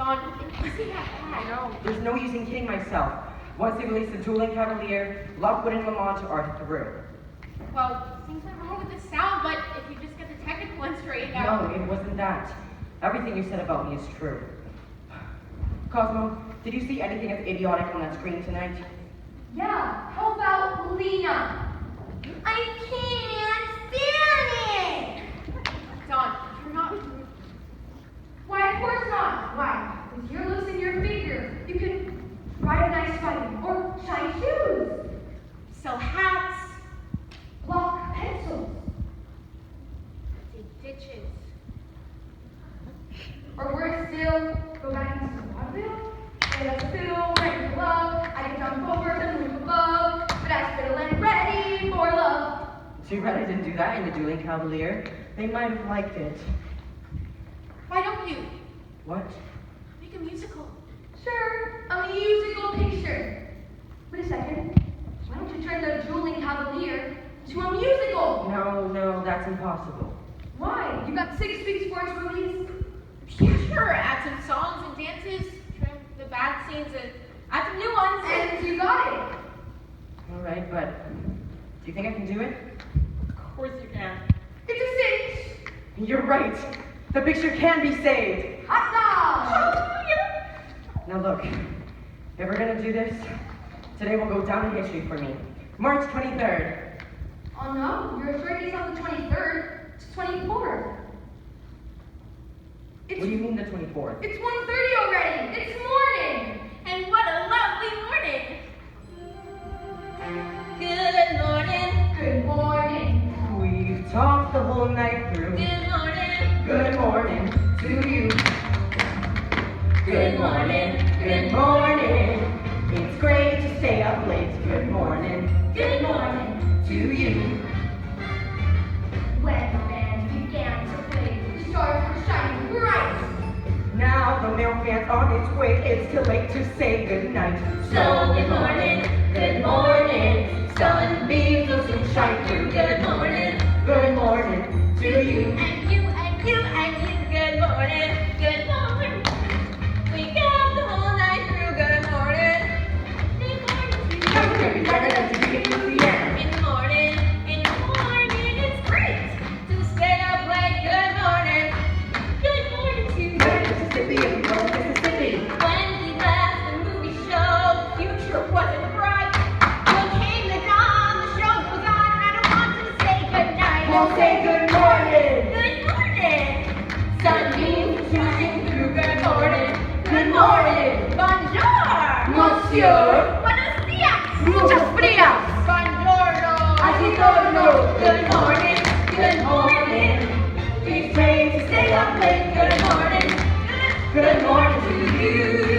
Don, it wasn't that bad. No. There's no use in kidding myself. Once they release the dueling Cavalier, Lockwood and Lamont are through. Well, things went wrong with the sound, but if you just get the technical one straightened out. No, it wasn't that. Everything you said about me is true. Cosmo, did you see anything as idiotic on that screen tonight? Yeah, how about Lena? I can't stand it! Don, you're not. Why, of course not. Why? With your looks and your figure, you could ride a nice bike or shine shoes, Sell hats, block pencils, dig ditches. or worse still, go back into the vaudeville. And let's fiddle, ready for love. I can jump over and move above, but as fiddle and ready for love. Too bad I didn't do that in the dueling Cavalier. They might have liked it. Why don't you What? make a musical? Sure, a musical picture. Wait a second. Why don't you turn the dueling Cavalier into a musical? No, that's impossible. Why? You got 6 weeks for its release. Yeah, sure. Add some songs and dances, trim the bad scenes, and add some new ones. And you got it. All right, but do you think I can do it? Of course you can. It's a cinch. You're right. The picture can be saved. Hot dog. Now look, if we're gonna do this, today will go down in history for me. March 23rd. Oh no, your birthday's on the 23rd. It's 24th. What do you mean the 24th? It's 1:30 already. It's morning. And what a lovely morning! Good morning. Good morning. We've talked the whole night through. Good morning. Good morning to you. Good morning, good morning. It's great to stay up late. Good morning, Good morning. to you. When the band began to play, the stars were shining bright. Now the mailman's on its way. It's too late to say goodnight. So good morning, good morning. Sunbeams will soon shine through. Good morning to you. And you, and you, and you. Good morning. Good morning. We got the whole night through. Good morning. Good morning. Every night to be in the air. In the morning, it's great to stay up late. Good morning to you. Mississippi is North Mississippi. When we left the movie show, the future wasn't bright. When came the dawn, the show goes on, and I don't want to say goodnight. We'll say good morning. Good morning. Sunbeams shining through. Good morning. Good morning. Bonjour. Monsieur. Buenos dias. Muchas gracias. Buongiorno. Buongiorno. Good morning. Good morning. We've trained to stay up late. Good morning. Good morning to you.